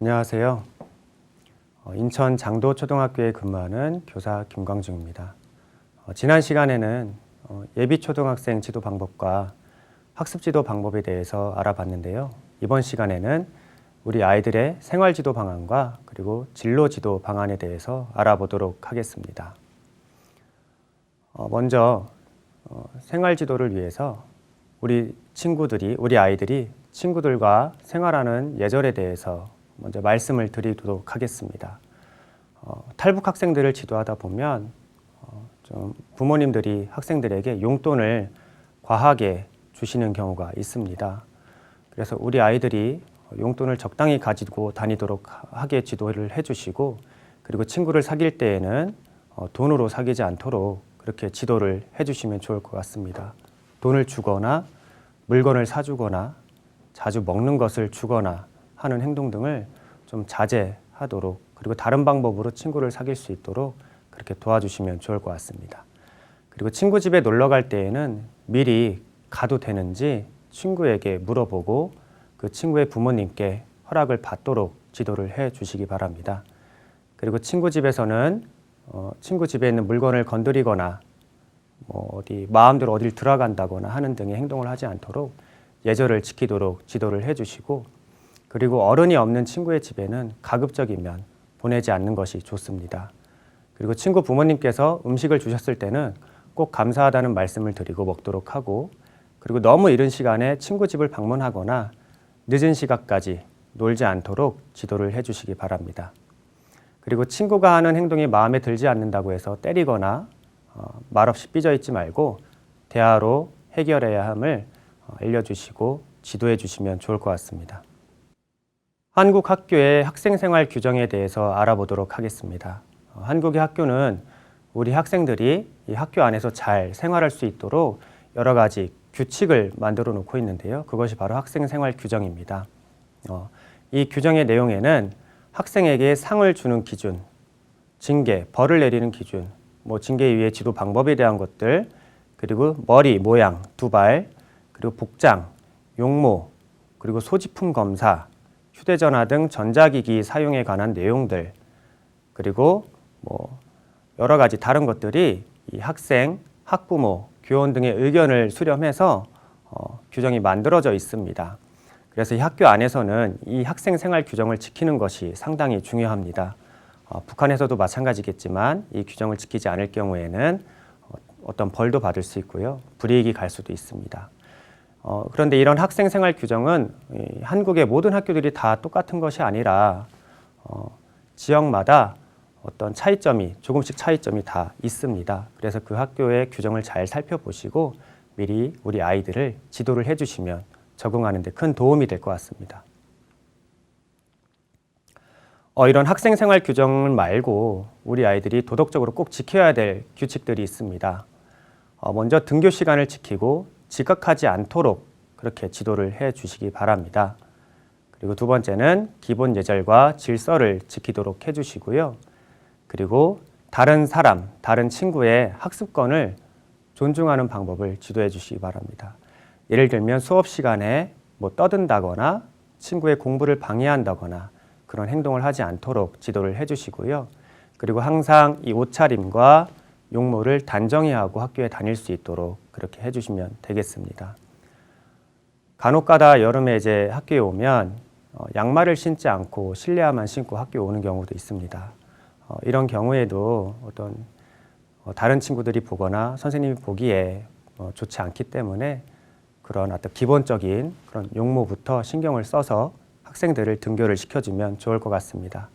안녕하세요. 인천 장도초등학교에 근무하는 교사 김광중입니다. 지난 시간에는 예비초등학생 지도 방법과 학습지도 방법에 대해서 알아봤는데요. 이번 시간에는 우리 아이들의 생활지도 방안과 그리고 진로지도 방안에 대해서 알아보도록 하겠습니다. 먼저 생활지도를 위해서 우리 아이들이 친구들과 생활하는 예절에 대해서 먼저 말씀을 드리도록 하겠습니다. 탈북 학생들을 지도하다 보면 좀 부모님들이 학생들에게 용돈을 과하게 주시는 경우가 있습니다. 그래서 우리 아이들이 용돈을 적당히 가지고 다니도록 하게 지도를 해주시고, 그리고 친구를 사귈 때에는 돈으로 사귀지 않도록 그렇게 지도를 해주시면 좋을 것 같습니다. 돈을 주거나 물건을 사주거나 자주 먹는 것을 주거나 하는 행동 등을 좀 자제하도록, 그리고 다른 방법으로 친구를 사귈 수 있도록 그렇게 도와주시면 좋을 것 같습니다. 그리고 친구 집에 놀러 갈 때에는 미리 가도 되는지 친구에게 물어보고 그 친구의 부모님께 허락을 받도록 지도를 해 주시기 바랍니다. 그리고 친구 집에서는 친구 집에 있는 물건을 건드리거나 마음대로 어딜 들어간다거나 하는 등의 행동을 하지 않도록 예절을 지키도록 지도를 해주시고, 그리고 어른이 없는 친구의 집에는 가급적이면 보내지 않는 것이 좋습니다. 그리고 친구 부모님께서 음식을 주셨을 때는 꼭 감사하다는 말씀을 드리고 먹도록 하고, 그리고 너무 이른 시간에 친구 집을 방문하거나 늦은 시각까지 놀지 않도록 지도를 해주시기 바랍니다. 그리고 친구가 하는 행동이 마음에 들지 않는다고 해서 때리거나 말없이 삐져있지 말고 대화로 해결해야 함을 알려주시고 지도해 주시면 좋을 것 같습니다. 한국 학교의 학생생활 규정에 대해서 알아보도록 하겠습니다. 한국의 학교는 우리 학생들이 이 학교 안에서 잘 생활할 수 있도록 여러 가지 규칙을 만들어 놓고 있는데요. 그것이 바로 학생생활 규정입니다. 이 규정의 내용에는 학생에게 상을 주는 기준, 징계, 벌을 내리는 기준, 징계 이후의 지도 방법에 대한 것들, 그리고 머리 모양, 두발, 그리고 복장, 용모, 그리고 소지품 검사, 휴대전화 등 전자기기 사용에 관한 내용들, 그리고 여러 가지 다른 것들이 이 학생, 학부모, 교원 등의 의견을 수렴해서 규정이 만들어져 있습니다. 그래서 이 학교 안에서는 이 학생 생활 규정을 지키는 것이 상당히 중요합니다. 북한에서도 마찬가지겠지만 이 규정을 지키지 않을 경우에는 어떤 벌도 받을 수 있고요. 불이익이 갈 수도 있습니다. 그런데 이런 학생 생활 규정은 한국의 모든 학교들이 다 똑같은 것이 아니라 지역마다 어떤 조금씩 차이점이 다 있습니다. 그래서 그 학교의 규정을 잘 살펴보시고 미리 우리 아이들을 지도를 해주시면 적응하는 데 큰 도움이 될 것 같습니다. 이런 학생 생활 규정 말고 우리 아이들이 도덕적으로 꼭 지켜야 될 규칙들이 있습니다. 먼저 등교 시간을 지키고 지각하지 않도록 그렇게 지도를 해 주시기 바랍니다. 그리고 두 번째는 기본 예절과 질서를 지키도록 해 주시고요. 그리고 다른 친구의 학습권을 존중하는 방법을 지도해 주시기 바랍니다. 예를 들면 수업 시간에 떠든다거나 친구의 공부를 방해한다거나 그런 행동을 하지 않도록 지도를 해 주시고요. 그리고 항상 이 옷차림과 용모를 단정히 하고 학교에 다닐 수 있도록 그렇게 해주시면 되겠습니다. 간혹가다 여름에 학교에 오면 양말을 신지 않고 실내화만 신고 학교에 오는 경우도 있습니다. 이런 경우에도 다른 친구들이 보거나 선생님이 보기에 좋지 않기 때문에 그런 어떤 기본적인 그런 용모부터 신경을 써서 학생들을 등교를 시켜주면 좋을 것 같습니다.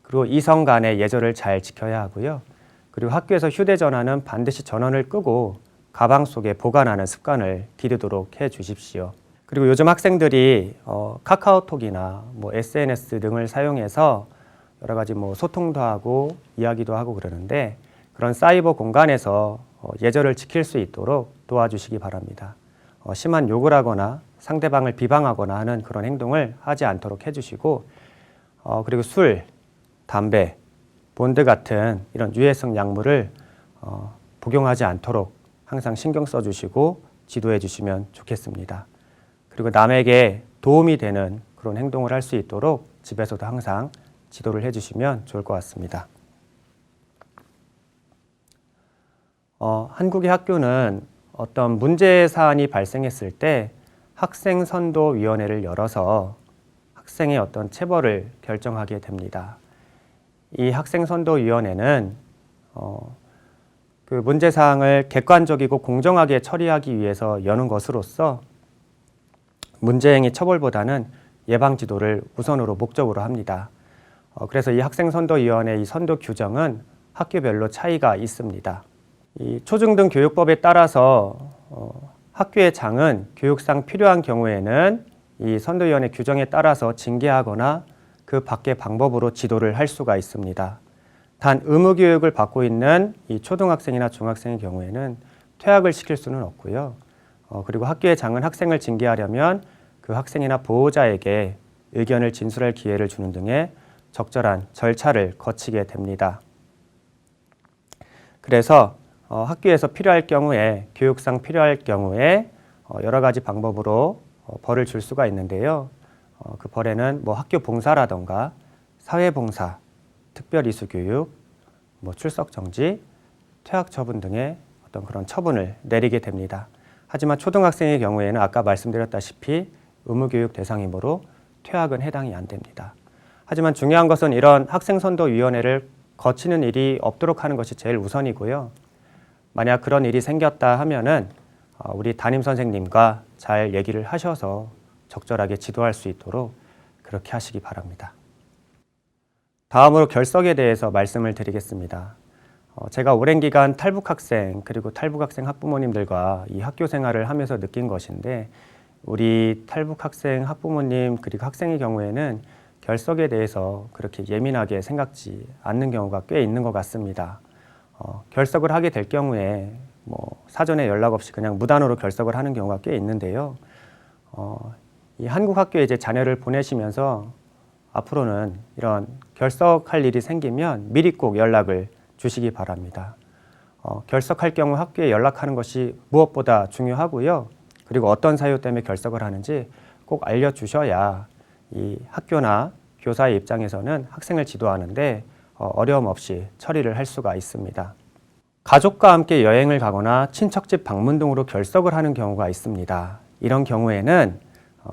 그리고 이성 간의 예절을 잘 지켜야 하고요. 그리고 학교에서 휴대전화는 반드시 전원을 끄고 가방 속에 보관하는 습관을 기르도록 해 주십시오. 그리고 요즘 학생들이 카카오톡이나 SNS 등을 사용해서 여러 가지 소통도 하고 이야기도 하고 그러는데, 그런 사이버 공간에서 예절을 지킬 수 있도록 도와주시기 바랍니다. 심한 욕을 하거나 상대방을 비방하거나 하는 그런 행동을 하지 않도록 해주시고, 그리고 술, 담배, 본드 같은 이런 유해성 약물을 복용하지 않도록 항상 신경 써주시고 지도해 주시면 좋겠습니다. 그리고 남에게 도움이 되는 그런 행동을 할 수 있도록 집에서도 항상 지도를 해주시면 좋을 것 같습니다. 한국의 학교는 어떤 문제 사안이 발생했을 때 학생선도위원회를 열어서 학생의 어떤 체벌을 결정하게 됩니다. 이 학생선도위원회는 그 문제사항을 객관적이고 공정하게 처리하기 위해서 여는 것으로서 문제행위 처벌보다는 예방 지도를 우선으로 목적으로 합니다. 그래서 이 학생선도위원회 이 선도 규정은 학교별로 차이가 있습니다. 이 초중등 교육법에 따라서 학교의 장은 교육상 필요한 경우에는 이 선도위원회 규정에 따라서 징계하거나 그 밖의 방법으로 지도를 할 수가 있습니다. 단 의무교육을 받고 있는 이 초등학생이나 중학생의 경우에는 퇴학을 시킬 수는 없고요. 그리고 학교의 장은 학생을 징계하려면 그 학생이나 보호자에게 의견을 진술할 기회를 주는 등의 적절한 절차를 거치게 됩니다. 그래서 학교에서 필요할 경우에 교육상 필요할 경우에 여러 가지 방법으로 벌을 줄 수가 있는데요. 그 벌에는 뭐 학교 봉사라던가 사회봉사, 특별이수교육, 뭐 출석 정지, 퇴학 처분 등의 어떤 그런 처분을 내리게 됩니다. 하지만 초등학생의 경우에는 아까 말씀드렸다시피 의무교육 대상이므로 퇴학은 해당이 안 됩니다. 하지만 중요한 것은 이런 학생선도위원회를 거치는 일이 없도록 하는 것이 제일 우선이고요. 만약 그런 일이 생겼다 하면은 우리 담임 선생님과 잘 얘기를 하셔서 적절하게 지도할 수 있도록 그렇게 하시기 바랍니다. 다음으로 결석에 대해서 말씀을 드리겠습니다. 제가 오랜 기간 탈북학생 그리고 탈북학생 학부모님들과 이 학교 생활을 하면서 느낀 것인데 우리 탈북학생 학부모님 그리고 학생의 경우에는 결석에 대해서 그렇게 예민하게 생각지 않는 경우가 꽤 있는 것 같습니다. 결석을 하게 될 경우에 뭐 사전에 연락 없이 그냥 무단으로 결석을 하는 경우가 꽤 있는데요. 이 한국 학교에 이제 자녀를 보내시면서 앞으로는 이런 결석할 일이 생기면 미리 꼭 연락을 주시기 바랍니다. 결석할 경우 학교에 연락하는 것이 무엇보다 중요하고요. 그리고 어떤 사유 때문에 결석을 하는지 꼭 알려주셔야 이 학교나 교사의 입장에서는 학생을 지도하는데 어려움 없이 처리를 할 수가 있습니다. 가족과 함께 여행을 가거나 친척집 방문 등으로 결석을 하는 경우가 있습니다. 이런 경우에는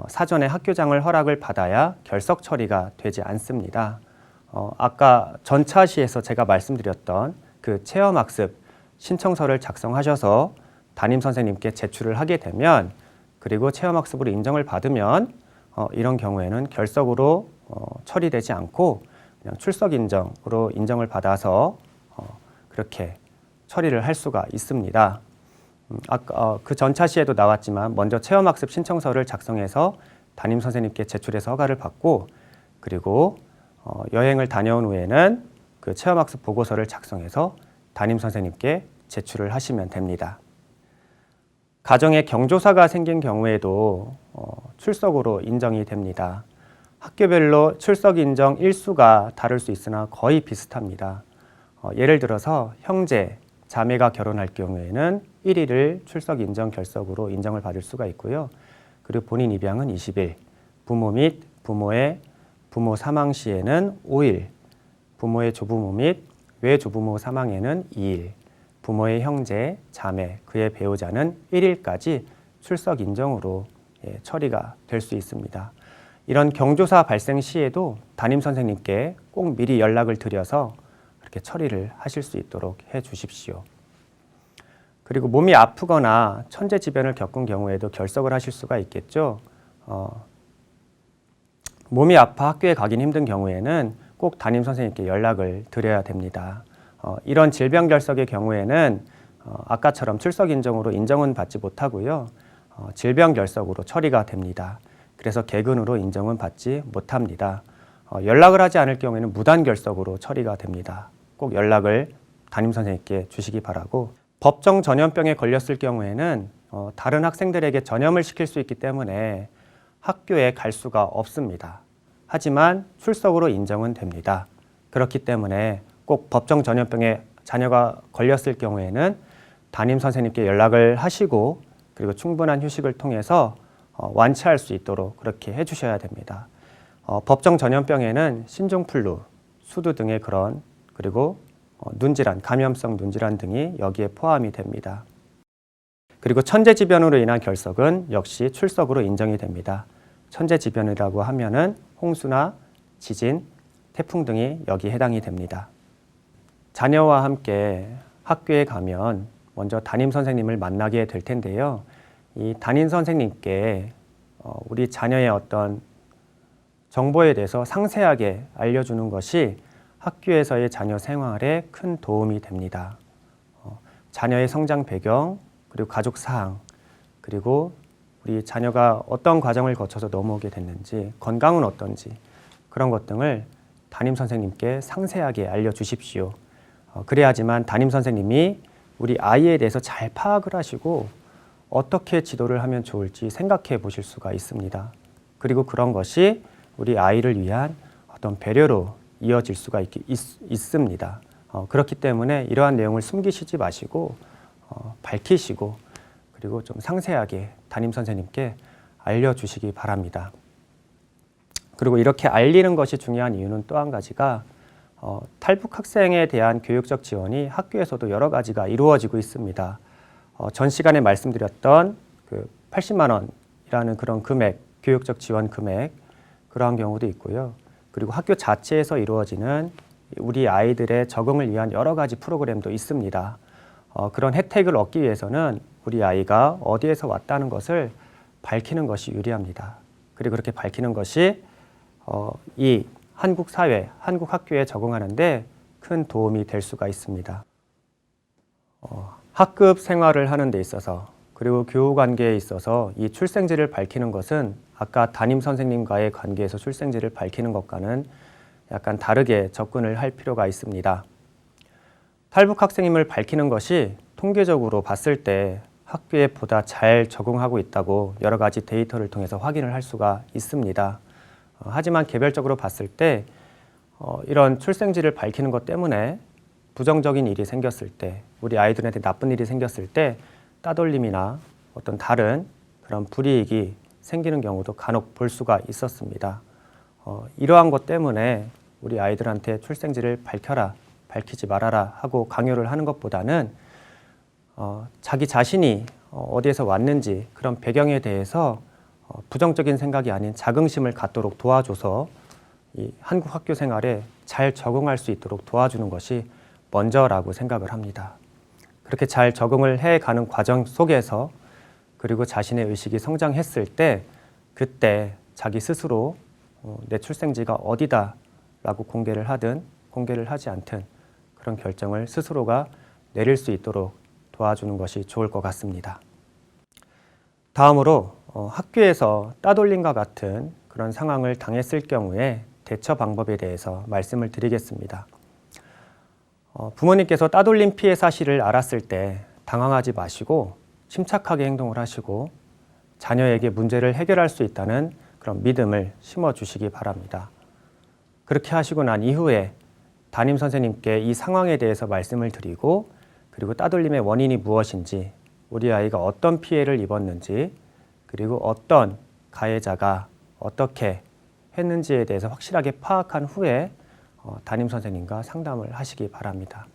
사전에 학교장을 허락을 받아야 결석 처리가 되지 않습니다. 아까 전차 시에서 제가 말씀드렸던 그 체험학습 신청서를 작성하셔서 담임 선생님께 제출을 하게 되면 그리고 체험학습으로 인정을 받으면 이런 경우에는 결석으로 처리되지 않고 그냥 출석 인정으로 인정을 받아서 그렇게 처리를 할 수가 있습니다. 아까 그 전차 시에도 나왔지만 먼저 체험학습 신청서를 작성해서 담임 선생님께 제출해서 허가를 받고 그리고 여행을 다녀온 후에는 그 체험학습 보고서를 작성해서 담임 선생님께 제출을 하시면 됩니다. 가정에 경조사가 생긴 경우에도 출석으로 인정이 됩니다. 학교별로 출석 인정 일수가 다를 수 있으나 거의 비슷합니다. 예를 들어서 형제, 자매가 결혼할 경우에는 1일을 출석 인정 결석으로 인정을 받을 수가 있고요. 그리고 본인 입양은 20일, 부모 및 부모의 부모 사망 시에는 5일, 부모의 조부모 및 외조부모 사망에는 2일, 부모의 형제, 자매, 그의 배우자는 1일까지 출석 인정으로 처리가 될 수 있습니다. 이런 경조사 발생 시에도 담임 선생님께 꼭 미리 연락을 드려서 그렇게 처리를 하실 수 있도록 해 주십시오. 그리고 몸이 아프거나 천재지변을 겪은 경우에도 결석을 하실 수가 있겠죠. 몸이 아파 학교에 가긴 힘든 경우에는 꼭 담임 선생님께 연락을 드려야 됩니다. 이런 질병 결석의 경우에는 아까처럼 출석 인정으로 인정은 받지 못하고요. 질병 결석으로 처리가 됩니다. 그래서 개근으로 인정은 받지 못합니다. 연락을 하지 않을 경우에는 무단 결석으로 처리가 됩니다. 꼭 연락을 담임 선생님께 주시기 바라고 법정 전염병에 걸렸을 경우에는 다른 학생들에게 전염을 시킬 수 있기 때문에 학교에 갈 수가 없습니다. 하지만 출석으로 인정은 됩니다. 그렇기 때문에 꼭 법정 전염병에 자녀가 걸렸을 경우에는 담임 선생님께 연락을 하시고 그리고 충분한 휴식을 통해서 완치할 수 있도록 그렇게 해주셔야 됩니다. 법정 전염병에는 신종플루, 수두 등의 그리고 눈질환, 감염성 눈질환 등이 여기에 포함이 됩니다. 그리고 천재지변으로 인한 결석은 역시 출석으로 인정이 됩니다. 천재지변이라고 하면은 홍수나 지진, 태풍 등이 여기에 해당이 됩니다. 자녀와 함께 학교에 가면 먼저 담임 선생님을 만나게 될 텐데요. 이 담임 선생님께 우리 자녀의 어떤 정보에 대해서 상세하게 알려주는 것이 학교에서의 자녀 생활에 큰 도움이 됩니다. 자녀의 성장 배경, 그리고 가족 사항, 그리고 우리 자녀가 어떤 과정을 거쳐서 넘어오게 됐는지, 건강은 어떤지 그런 것 등을 담임 선생님께 상세하게 알려주십시오. 그래야지만 담임 선생님이 우리 아이에 대해서 잘 파악을 하시고 어떻게 지도를 하면 좋을지 생각해 보실 수가 있습니다. 그리고 그런 것이 우리 아이를 위한 어떤 배려로 이어질 수가 있습니다. 그렇기 때문에 이러한 내용을 숨기시지 마시고 밝히시고 그리고 좀 상세하게 담임 선생님께 알려주시기 바랍니다. 그리고 이렇게 알리는 것이 중요한 이유는 또 한 가지가 탈북 학생에 대한 교육적 지원이 학교에서도 여러 가지가 이루어지고 있습니다. 전 시간에 말씀드렸던 그 80만 원이라는 그런 금액, 교육적 지원 금액 그러한 경우도 있고요. 그리고 학교 자체에서 이루어지는 우리 아이들의 적응을 위한 여러 가지 프로그램도 있습니다. 그런 혜택을 얻기 위해서는 우리 아이가 어디에서 왔다는 것을 밝히는 것이 유리합니다. 그리고 그렇게 밝히는 것이 이 한국 사회, 한국 학교에 적응하는데 큰 도움이 될 수가 있습니다. 학급 생활을 하는 데 있어서 그리고 교우 관계에 있어서 이 출생지를 밝히는 것은 아까 담임 선생님과의 관계에서 출생지를 밝히는 것과는 약간 다르게 접근을 할 필요가 있습니다. 탈북 학생임을 밝히는 것이 통계적으로 봤을 때 학교에 보다 잘 적응하고 있다고 여러 가지 데이터를 통해서 확인을 할 수가 있습니다. 하지만 개별적으로 봤을 때 이런 출생지를 밝히는 것 때문에 부정적인 일이 생겼을 때, 우리 아이들한테 나쁜 일이 생겼을 때 따돌림이나 어떤 다른 그런 불이익이 생기는 경우도 간혹 볼 수가 있었습니다. 이러한 것 때문에 우리 아이들한테 출생지를 밝혀라, 밝히지 말아라 하고 강요를 하는 것보다는 자기 자신이 어디에서 왔는지 그런 배경에 대해서 부정적인 생각이 아닌 자긍심을 갖도록 도와줘서 이 한국 학교 생활에 잘 적응할 수 있도록 도와주는 것이 먼저라고 생각을 합니다. 그렇게 잘 적응을 해가는 과정 속에서 그리고 자신의 의식이 성장했을 때 그때 자기 스스로 내 출생지가 어디다라고 공개를 하든 공개를 하지 않든 그런 결정을 스스로가 내릴 수 있도록 도와주는 것이 좋을 것 같습니다. 다음으로 학교에서 따돌림과 같은 그런 상황을 당했을 경우에 대처 방법에 대해서 말씀을 드리겠습니다. 부모님께서 따돌림 피해 사실을 알았을 때 당황하지 마시고 침착하게 행동을 하시고 자녀에게 문제를 해결할 수 있다는 그런 믿음을 심어주시기 바랍니다. 그렇게 하시고 난 이후에 담임 선생님께 이 상황에 대해서 말씀을 드리고 그리고 따돌림의 원인이 무엇인지 우리 아이가 어떤 피해를 입었는지 그리고 어떤 가해자가 어떻게 했는지에 대해서 확실하게 파악한 후에 담임 선생님과 상담을 하시기 바랍니다.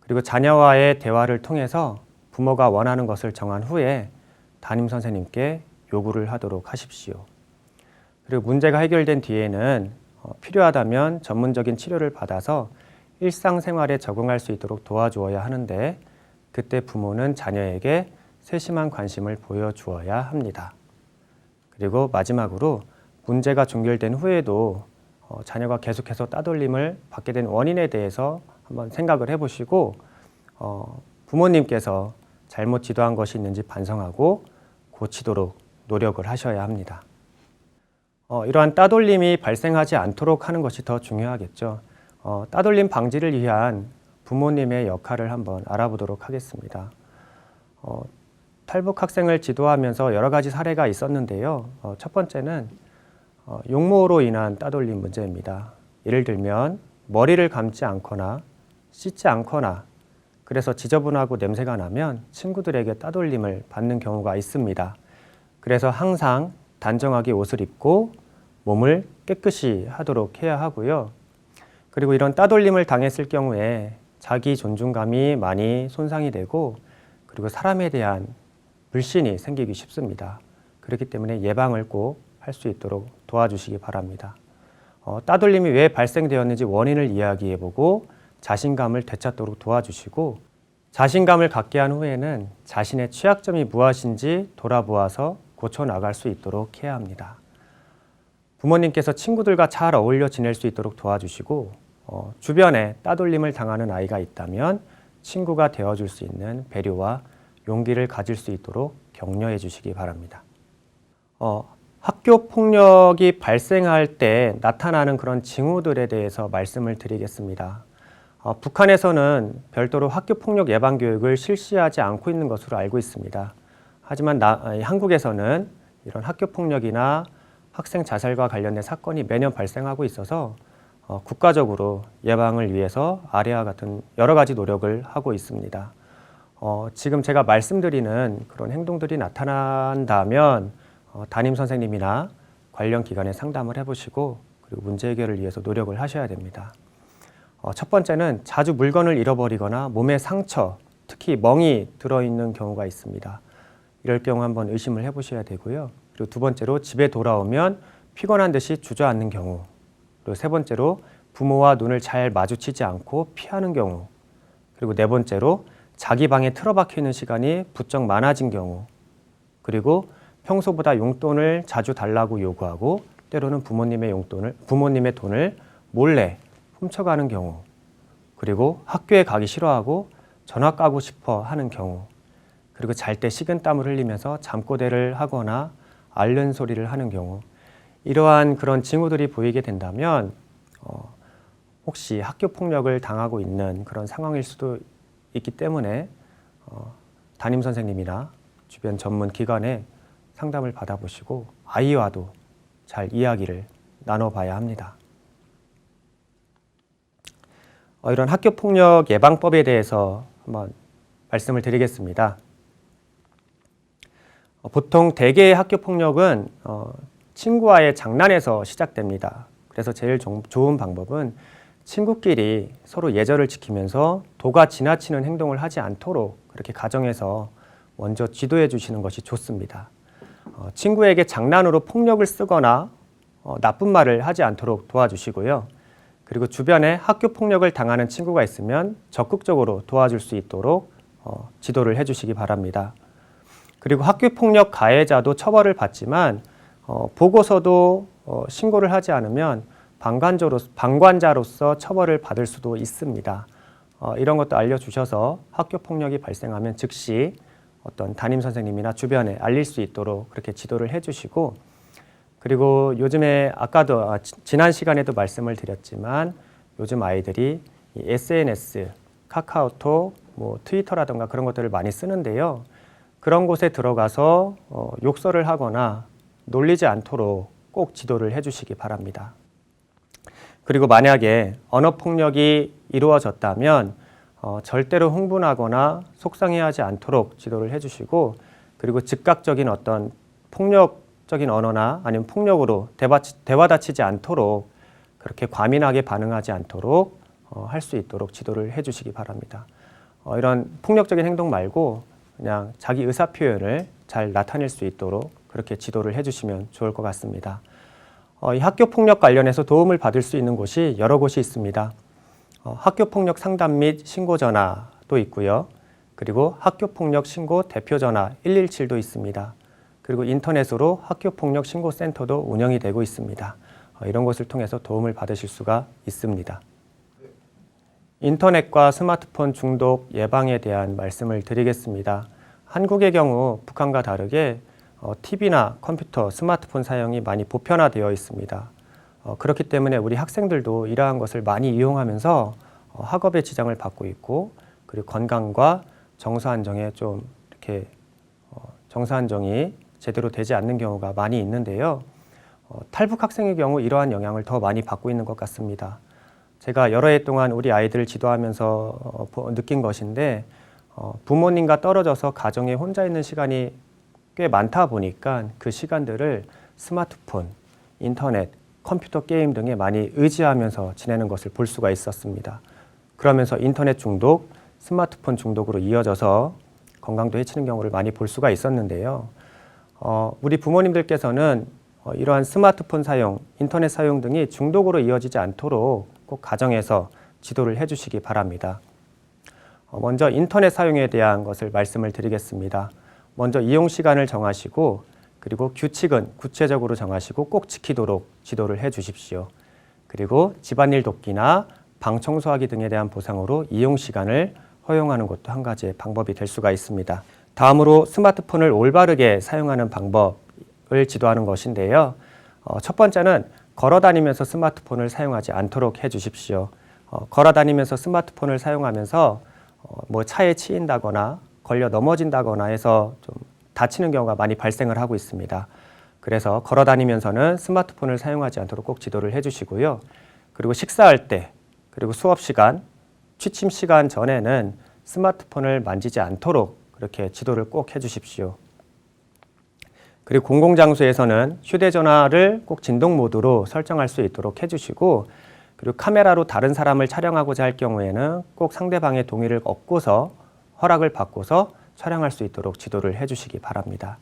그리고 자녀와의 대화를 통해서 부모가 원하는 것을 정한 후에 담임 선생님께 요구를 하도록 하십시오. 그리고 문제가 해결된 뒤에는 필요하다면 전문적인 치료를 받아서 일상생활에 적응할 수 있도록 도와주어야 하는데 그때 부모는 자녀에게 세심한 관심을 보여주어야 합니다. 그리고 마지막으로 문제가 종결된 후에도 자녀가 계속해서 따돌림을 받게 된 원인에 대해서 한번 생각을 해보시고 부모님께서 잘못 지도한 것이 있는지 반성하고 고치도록 노력을 하셔야 합니다. 이러한 따돌림이 발생하지 않도록 하는 것이 더 중요하겠죠. 따돌림 방지를 위한 부모님의 역할을 한번 알아보도록 하겠습니다. 탈북 학생을 지도하면서 여러 가지 사례가 있었는데요. 첫 번째는 용모로 인한 따돌림 문제입니다. 예를 들면 머리를 감지 않거나 씻지 않거나 그래서 지저분하고 냄새가 나면 친구들에게 따돌림을 받는 경우가 있습니다. 그래서 항상 단정하게 옷을 입고 몸을 깨끗이 하도록 해야 하고요. 그리고 이런 따돌림을 당했을 경우에 자기 존중감이 많이 손상이 되고 그리고 사람에 대한 불신이 생기기 쉽습니다. 그렇기 때문에 예방을 꼭 할 수 있도록 도와주시기 바랍니다. 따돌림이 왜 발생되었는지 원인을 이야기해보고 자신감을 되찾도록 도와주시고 자신감을 갖게 한 후에는 자신의 취약점이 무엇인지 돌아보아서 고쳐나갈 수 있도록 해야 합니다. 부모님께서 친구들과 잘 어울려 지낼 수 있도록 도와주시고 주변에 따돌림을 당하는 아이가 있다면 친구가 되어줄 수 있는 배려와 용기를 가질 수 있도록 격려해 주시기 바랍니다. 학교 폭력이 발생할 때 나타나는 그런 징후들에 대해서 말씀을 드리겠습니다. 북한에서는 별도로 학교 폭력 예방 교육을 실시하지 않고 있는 것으로 알고 있습니다. 하지만 한국에서는 이런 학교 폭력이나 학생 자살과 관련된 사건이 매년 발생하고 있어서 국가적으로 예방을 위해서 아래와 같은 여러 가지 노력을 하고 있습니다. 지금 제가 말씀드리는 그런 행동들이 나타난다면 담임 선생님이나 관련 기관에 상담을 해보시고 그리고 문제 해결을 위해서 노력을 하셔야 됩니다. 첫 번째는 자주 물건을 잃어버리거나 몸에 상처, 특히 멍이 들어있는 경우가 있습니다. 이럴 경우 한번 의심을 해보셔야 되고요. 그리고 두 번째로 집에 돌아오면 피곤한 듯이 주저앉는 경우, 그리고 세 번째로 부모와 눈을 잘 마주치지 않고 피하는 경우, 그리고 네 번째로 자기 방에 틀어박혀 있는 시간이 부쩍 많아진 경우, 그리고 평소보다 용돈을 자주 달라고 요구하고 때로는 부모님의 돈을 몰래 훔쳐가는 경우, 그리고 학교에 가기 싫어하고 전학 가고 싶어 하는 경우, 그리고 잘 때 식은땀을 흘리면서 잠꼬대를 하거나 앓는 소리를 하는 경우, 이러한 그런 징후들이 보이게 된다면 혹시 학교 폭력을 당하고 있는 그런 상황일 수도 있기 때문에 담임 선생님이나 주변 전문 기관에 상담을 받아보시고 아이와도 잘 이야기를 나눠봐야 합니다. 이런 학교폭력 예방법에 대해서 한번 말씀을 드리겠습니다. 보통 대개의 학교폭력은 친구와의 장난에서 시작됩니다. 그래서 제일 좋은 방법은 친구끼리 서로 예절을 지키면서 도가 지나치는 행동을 하지 않도록 그렇게 가정에서 먼저 지도해 주시는 것이 좋습니다. 친구에게 장난으로 폭력을 쓰거나 나쁜 말을 하지 않도록 도와주시고요. 그리고 주변에 학교 폭력을 당하는 친구가 있으면 적극적으로 도와줄 수 있도록 지도를 해주시기 바랍니다. 그리고 학교 폭력 가해자도 처벌을 받지만 보고서도 신고를 하지 않으면 방관자로서 처벌을 받을 수도 있습니다. 이런 것도 알려주셔서 학교 폭력이 발생하면 즉시 어떤 담임 선생님이나 주변에 알릴 수 있도록 그렇게 지도를 해주시고, 그리고 요즘에 아까도 지난 시간에도 말씀을 드렸지만 요즘 아이들이 이 SNS, 카카오톡, 트위터라든가 그런 것들을 많이 쓰는데요. 그런 곳에 들어가서 욕설을 하거나 놀리지 않도록 꼭 지도를 해주시기 바랍니다. 그리고 만약에 언어폭력이 이루어졌다면 절대로 흥분하거나 속상해하지 않도록 지도를 해주시고, 그리고 즉각적인 어떤 폭력적인 언어나 아니면 폭력으로 대화다치지 않도록 그렇게 과민하게 반응하지 않도록 할 수 있도록 지도를 해주시기 바랍니다. 이런 폭력적인 행동 말고 그냥 자기 의사 표현을 잘 나타낼 수 있도록 그렇게 지도를 해주시면 좋을 것 같습니다. 이 학교 폭력 관련해서 도움을 받을 수 있는 곳이 여러 곳이 있습니다. 학교폭력 상담 및 신고 전화도 있고요. 그리고 학교폭력 신고 대표 전화 117도 있습니다. 그리고 인터넷으로 학교폭력 신고센터도 운영이 되고 있습니다. 이런 곳을 통해서 도움을 받으실 수가 있습니다. 인터넷과 스마트폰 중독 예방에 대한 말씀을 드리겠습니다. 한국의 경우 북한과 다르게 TV나 컴퓨터, 스마트폰 사용이 많이 보편화되어 있습니다. 그렇기 때문에 우리 학생들도 이러한 것을 많이 이용하면서 학업에 지장을 받고 있고, 그리고 건강과 정서 안정에 좀 이렇게 정서 안정이 제대로 되지 않는 경우가 많이 있는데요. 탈북 학생의 경우 이러한 영향을 더 많이 받고 있는 것 같습니다. 제가 여러 해 동안 우리 아이들을 지도하면서 느낀 것인데 부모님과 떨어져서 가정에 혼자 있는 시간이 꽤 많다 보니까 그 시간들을 스마트폰, 인터넷, 컴퓨터 게임 등에 많이 의지하면서 지내는 것을 볼 수가 있었습니다. 그러면서 인터넷 중독, 스마트폰 중독으로 이어져서 건강도 해치는 경우를 많이 볼 수가 있었는데요. 우리 부모님들께서는 이러한 스마트폰 사용, 인터넷 사용 등이 중독으로 이어지지 않도록 꼭 가정에서 지도를 해주시기 바랍니다. 먼저 인터넷 사용에 대한 것을 말씀을 드리겠습니다. 먼저 이용 시간을 정하시고 그리고 규칙은 구체적으로 정하시고 꼭 지키도록 지도를 해 주십시오. 그리고 집안일 돕기나 방 청소하기 등에 대한 보상으로 이용 시간을 허용하는 것도 한 가지의 방법이 될 수가 있습니다. 다음으로 스마트폰을 올바르게 사용하는 방법을 지도하는 것인데요. 첫 번째는 걸어 다니면서 스마트폰을 사용하지 않도록 해 주십시오. 걸어 다니면서 스마트폰을 사용하면서 차에 치인다거나 걸려 넘어진다거나 해서 좀 다치는 경우가 많이 발생을 하고 있습니다. 그래서 걸어 다니면서는 스마트폰을 사용하지 않도록 꼭 지도를 해 주시고요. 그리고 식사할 때, 그리고 수업 시간, 취침 시간 전에는 스마트폰을 만지지 않도록 그렇게 지도를 꼭 해 주십시오. 그리고 공공장소에서는 휴대전화를 꼭 진동 모드로 설정할 수 있도록 해 주시고, 그리고 카메라로 다른 사람을 촬영하고자 할 경우에는 꼭 상대방의 동의를 얻고서 허락을 받고서 촬영할 수 있도록 지도를 해주시기 바랍니다.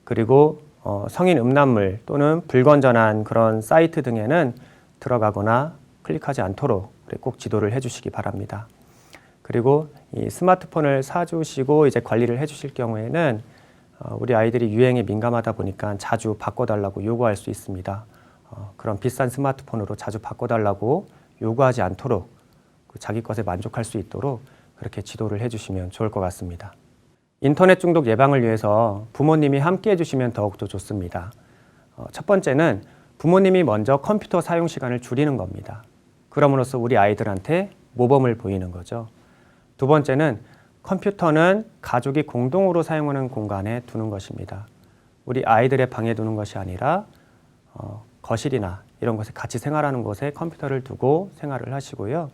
그리고 성인 음란물 또는 불건전한 그런 사이트 등에는 들어가거나 클릭하지 않도록 꼭 지도를 해주시기 바랍니다. 그리고 이 스마트폰을 사주시고 이제 관리를 해주실 경우에는 우리 아이들이 유행에 민감하다 보니까 자주 바꿔달라고 요구할 수 있습니다. 그런 비싼 스마트폰으로 자주 바꿔달라고 요구하지 않도록 자기 것에 만족할 수 있도록 그렇게 지도를 해주시면 좋을 것 같습니다. 인터넷 중독 예방을 위해서 부모님이 함께 해주시면 더욱더 좋습니다. 첫 번째는 부모님이 먼저 컴퓨터 사용 시간을 줄이는 겁니다. 그럼으로써 우리 아이들한테 모범을 보이는 거죠. 두 번째는 컴퓨터는 가족이 공동으로 사용하는 공간에 두는 것입니다. 우리 아이들의 방에 두는 것이 아니라 거실이나 이런 곳에 같이 생활하는 곳에 컴퓨터를 두고 생활을 하시고요.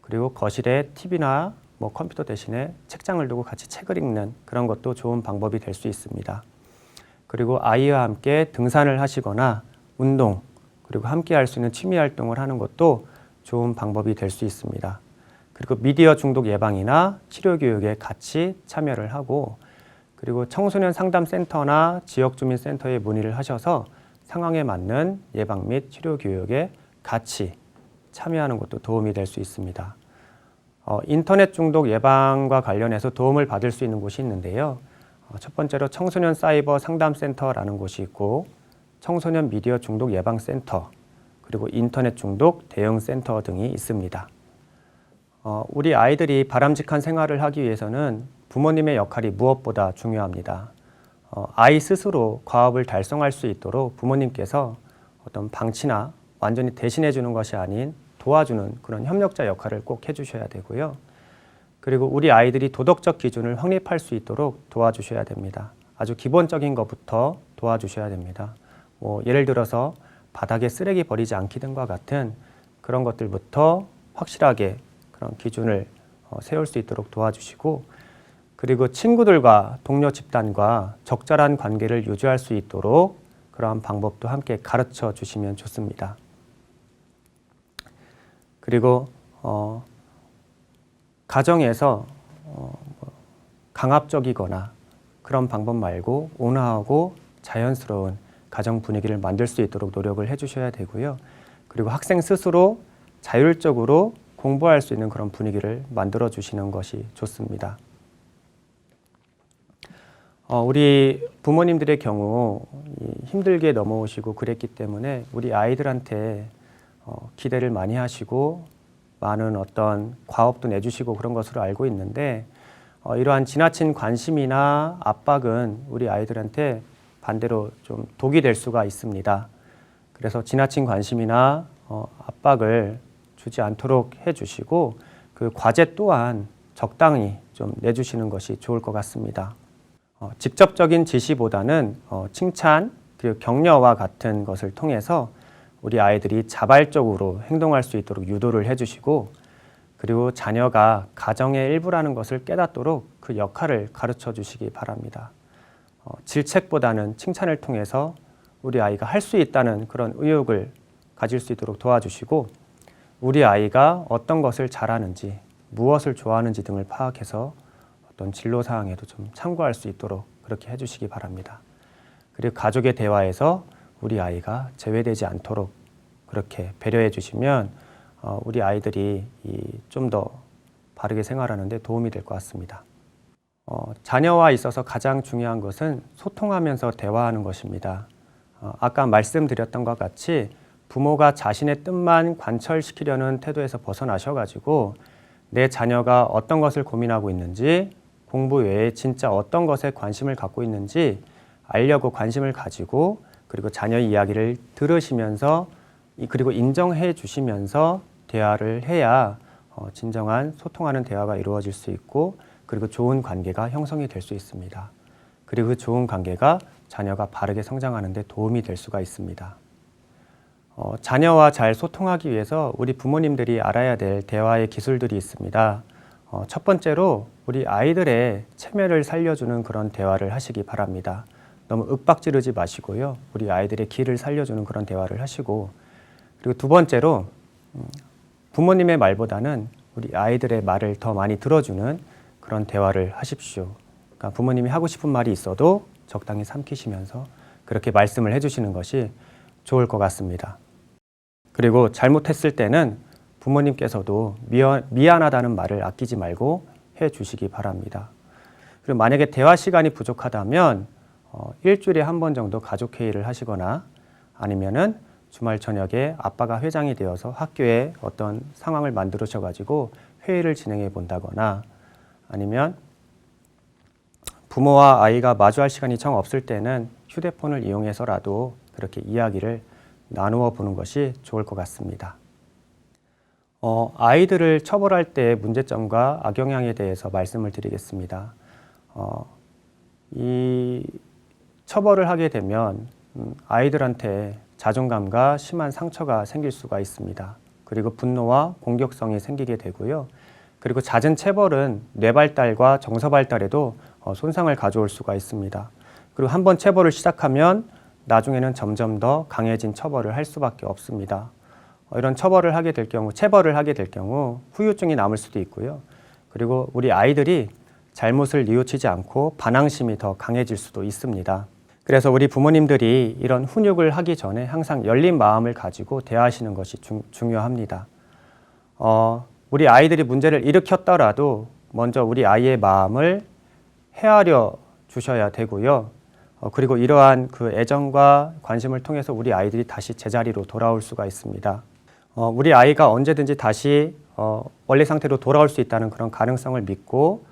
그리고 거실에 TV나 컴퓨터 대신에 책장을 두고 같이 책을 읽는 그런 것도 좋은 방법이 될 수 있습니다. 그리고 아이와 함께 등산을 하시거나 운동, 그리고 함께 할 수 있는 취미 활동을 하는 것도 좋은 방법이 될 수 있습니다. 그리고 미디어 중독 예방이나 치료 교육에 같이 참여를 하고, 그리고 청소년 상담센터나 지역주민센터에 문의를 하셔서 상황에 맞는 예방 및 치료 교육에 같이 참여하는 것도 도움이 될 수 있습니다. 인터넷 중독 예방과 관련해서 도움을 받을 수 있는 곳이 있는데요. 첫 번째로 청소년 사이버 상담센터라는 곳이 있고, 청소년 미디어 중독 예방센터, 그리고 인터넷 중독 대응센터 등이 있습니다. 우리 아이들이 바람직한 생활을 하기 위해서는 부모님의 역할이 무엇보다 중요합니다. 아이 스스로 과업을 달성할 수 있도록 부모님께서 어떤 방치나 완전히 대신해 주는 것이 아닌 도와주는 그런 협력자 역할을 꼭 해주셔야 되고요. 그리고 우리 아이들이 도덕적 기준을 확립할 수 있도록 도와주셔야 됩니다. 아주 기본적인 것부터 도와주셔야 됩니다. 예를 들어서 바닥에 쓰레기 버리지 않기 등과 같은 그런 것들부터 확실하게 그런 기준을 세울 수 있도록 도와주시고, 그리고 친구들과 동료 집단과 적절한 관계를 유지할 수 있도록 그러한 방법도 함께 가르쳐 주시면 좋습니다. 그리고 가정에서 강압적이거나 그런 방법 말고 온화하고 자연스러운 가정 분위기를 만들 수 있도록 노력을 해주셔야 되고요. 그리고 학생 스스로 자율적으로 공부할 수 있는 그런 분위기를 만들어 주시는 것이 좋습니다. 우리 부모님들의 경우 힘들게 넘어오시고 그랬기 때문에 우리 아이들한테 기대를 많이 하시고 많은 어떤 과업도 내주시고 그런 것으로 알고 있는데, 이러한 지나친 관심이나 압박은 우리 아이들한테 반대로 좀 독이 될 수가 있습니다. 그래서 지나친 관심이나 압박을 주지 않도록 해주시고, 그 과제 또한 적당히 좀 내주시는 것이 좋을 것 같습니다. 직접적인 지시보다는 칭찬, 그리고 격려와 같은 것을 통해서 우리 아이들이 자발적으로 행동할 수 있도록 유도를 해주시고, 그리고 자녀가 가정의 일부라는 것을 깨닫도록 그 역할을 가르쳐 주시기 바랍니다. 질책보다는 칭찬을 통해서 우리 아이가 할 수 있다는 그런 의욕을 가질 수 있도록 도와주시고 우리 아이가 어떤 것을 잘하는지 무엇을 좋아하는지 등을 파악해서 어떤 진로 사항에도 좀 참고할 수 있도록 그렇게 해주시기 바랍니다. 그리고 가족의 대화에서 우리 아이가 제외되지 않도록 그렇게 배려해 주시면 우리 아이들이 좀 더 바르게 생활하는 데 도움이 될 것 같습니다. 자녀와 있어서 가장 중요한 것은 소통하면서 대화하는 것입니다. 아까 말씀드렸던 것 같이 부모가 자신의 뜻만 관철시키려는 태도에서 벗어나셔가지고 내 자녀가 어떤 것을 고민하고 있는지 공부 외에 진짜 어떤 것에 관심을 갖고 있는지 알려고 관심을 가지고 그리고 자녀의 이야기를 들으시면서 그리고 인정해 주시면서 대화를 해야 진정한 소통하는 대화가 이루어질 수 있고 그리고 좋은 관계가 형성이 될 수 있습니다. 그리고 그 좋은 관계가 자녀가 바르게 성장하는 데 도움이 될 수가 있습니다. 자녀와 잘 소통하기 위해서 우리 부모님들이 알아야 될 대화의 기술들이 있습니다. 첫 번째로 우리 아이들의 체면을 살려주는 그런 대화를 하시기 바랍니다. 너무 윽박지르지 마시고요. 우리 아이들의 기를 살려주는 그런 대화를 하시고 그리고 두 번째로 부모님의 말보다는 우리 아이들의 말을 더 많이 들어주는 그런 대화를 하십시오. 그러니까 부모님이 하고 싶은 말이 있어도 적당히 삼키시면서 그렇게 말씀을 해주시는 것이 좋을 것 같습니다. 그리고 잘못했을 때는 부모님께서도 미안하다는 말을 아끼지 말고 해주시기 바랍니다. 그리고 만약에 대화 시간이 부족하다면 일주일에 한 번 정도 가족회의를 하시거나 아니면은 주말 저녁에 아빠가 회장이 되어서 학교에 어떤 상황을 만들으셔가지고 회의를 진행해 본다거나 아니면 부모와 아이가 마주할 시간이 정 없을 때는 휴대폰을 이용해서라도 그렇게 이야기를 나누어 보는 것이 좋을 것 같습니다. 아이들을 처벌할 때의 문제점과 악영향에 대해서 말씀을 드리겠습니다. 이 처벌을 하게 되면 아이들한테 자존감과 심한 상처가 생길 수가 있습니다. 그리고 분노와 공격성이 생기게 되고요. 그리고 잦은 체벌은 뇌 발달과 정서 발달에도 손상을 가져올 수가 있습니다. 그리고 한번 체벌을 시작하면 나중에는 점점 더 강해진 처벌을 할 수밖에 없습니다. 이런 체벌을 하게 될 경우 후유증이 남을 수도 있고요. 그리고 우리 아이들이 잘못을 뉘우치지 않고 반항심이 더 강해질 수도 있습니다. 그래서 우리 부모님들이 이런 훈육을 하기 전에 항상 열린 마음을 가지고 대하시는 것이 중요합니다. 우리 아이들이 문제를 일으켰더라도 먼저 우리 아이의 마음을 헤아려 주셔야 되고요. 그리고 이러한 그 애정과 관심을 통해서 우리 아이들이 다시 제자리로 돌아올 수가 있습니다. 우리 아이가 언제든지 다시 원래 상태로 돌아올 수 있다는 그런 가능성을 믿고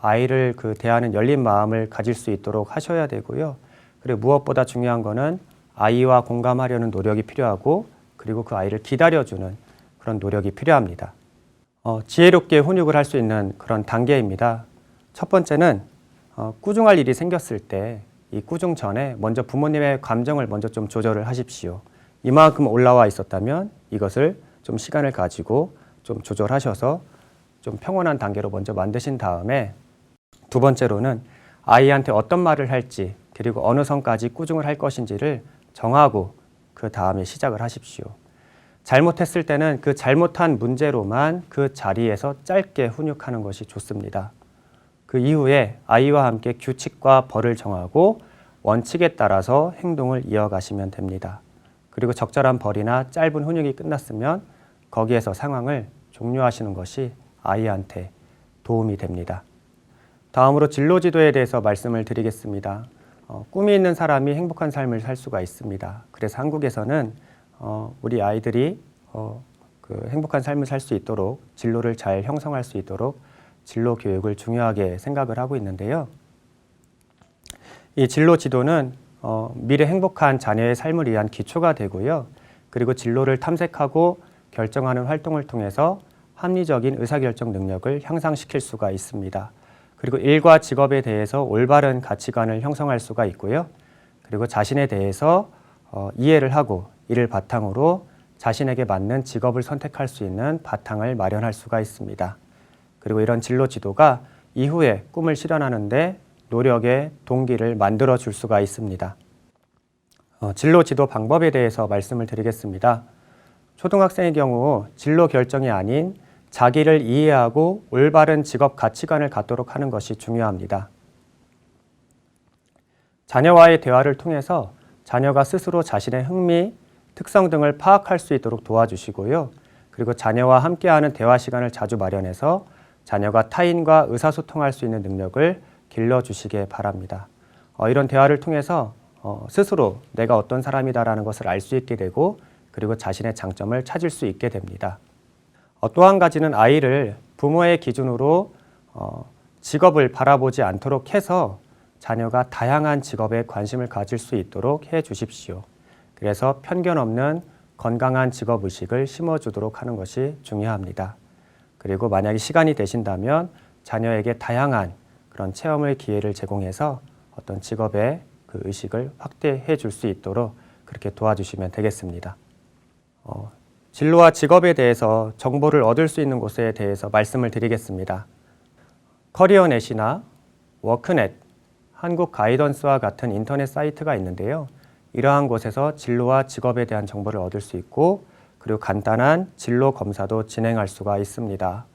아이를 그 대하는 열린 마음을 가질 수 있도록 하셔야 되고요. 그리고 무엇보다 중요한 거는 아이와 공감하려는 노력이 필요하고 그리고 그 아이를 기다려주는 그런 노력이 필요합니다. 지혜롭게 훈육을 할 수 있는 그런 단계입니다. 첫 번째는 꾸중할 일이 생겼을 때 이 꾸중 전에 먼저 부모님의 감정을 먼저 좀 조절을 하십시오. 이만큼 올라와 있었다면 이것을 좀 시간을 가지고 좀 조절하셔서 좀 평온한 단계로 먼저 만드신 다음에 두 번째로는 아이한테 어떤 말을 할지 그리고 어느 선까지 꾸중을 할 것인지를 정하고 그 다음에 시작을 하십시오. 잘못했을 때는 그 잘못한 문제로만 그 자리에서 짧게 훈육하는 것이 좋습니다. 그 이후에 아이와 함께 규칙과 벌을 정하고 원칙에 따라서 행동을 이어가시면 됩니다. 그리고 적절한 벌이나 짧은 훈육이 끝났으면 거기에서 상황을 종료하시는 것이 아이한테 도움이 됩니다. 다음으로 진로 지도에 대해서 말씀을 드리겠습니다. 꿈이 있는 사람이 행복한 삶을 살 수가 있습니다. 그래서 한국에서는 우리 아이들이 그 행복한 삶을 살 수 있도록 진로를 잘 형성할 수 있도록 진로 교육을 중요하게 생각을 하고 있는데요. 이 진로 지도는 미래 행복한 자녀의 삶을 위한 기초가 되고요. 그리고 진로를 탐색하고 결정하는 활동을 통해서 합리적인 의사결정 능력을 향상시킬 수가 있습니다. 그리고 일과 직업에 대해서 올바른 가치관을 형성할 수가 있고요. 그리고 자신에 대해서 이해를 하고 이를 바탕으로 자신에게 맞는 직업을 선택할 수 있는 바탕을 마련할 수가 있습니다. 그리고 이런 진로 지도가 이후에 꿈을 실현하는 데 노력의 동기를 만들어 줄 수가 있습니다. 진로 지도 방법에 대해서 말씀을 드리겠습니다. 초등학생의 경우 진로 결정이 아닌 자기를 이해하고 올바른 직업 가치관을 갖도록 하는 것이 중요합니다. 자녀와의 대화를 통해서 자녀가 스스로 자신의 흥미, 특성 등을 파악할 수 있도록 도와주시고요. 그리고 자녀와 함께하는 대화 시간을 자주 마련해서 자녀가 타인과 의사소통할 수 있는 능력을 길러주시기 바랍니다. 이런 대화를 통해서 스스로 내가 어떤 사람이다라는 것을 알 수 있게 되고 그리고 자신의 장점을 찾을 수 있게 됩니다. 또 한 가지는 아이를 부모의 기준으로 직업을 바라보지 않도록 해서 자녀가 다양한 직업에 관심을 가질 수 있도록 해 주십시오. 그래서 편견 없는 건강한 직업의식을 심어주도록 하는 것이 중요합니다. 그리고 만약에 시간이 되신다면 자녀에게 다양한 그런 체험의 기회를 제공해서 어떤 직업의 그 의식을 확대해 줄 수 있도록 그렇게 도와주시면 되겠습니다. 진로와 직업에 대해서 정보를 얻을 수 있는 곳에 대해서 말씀을 드리겠습니다. 커리어넷이나 워크넷, 한국 가이던스와 같은 인터넷 사이트가 있는데요. 이러한 곳에서 진로와 직업에 대한 정보를 얻을 수 있고 그리고 간단한 진로 검사도 진행할 수가 있습니다.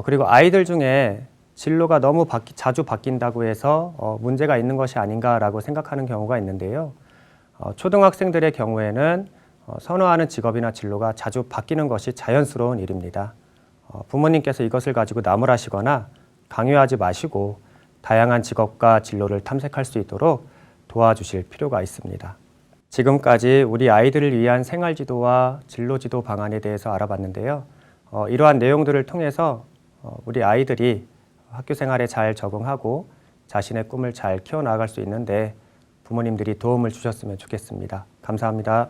그리고 아이들 중에 진로가 너무 자주 바뀐다고 해서 문제가 있는 것이 아닌가라고 생각하는 경우가 있는데요. 초등학생들의 경우에는 선호하는 직업이나 진로가 자주 바뀌는 것이 자연스러운 일입니다. 부모님께서 이것을 가지고 나무라시거나 강요하지 마시고 다양한 직업과 진로를 탐색할 수 있도록 도와주실 필요가 있습니다. 지금까지 우리 아이들을 위한 생활지도와 진로지도 방안에 대해서 알아봤는데요. 이러한 내용들을 통해서 우리 아이들이 학교 생활에 잘 적응하고 자신의 꿈을 잘 키워나갈 수 있는데 부모님들이 도움을 주셨으면 좋겠습니다. 감사합니다.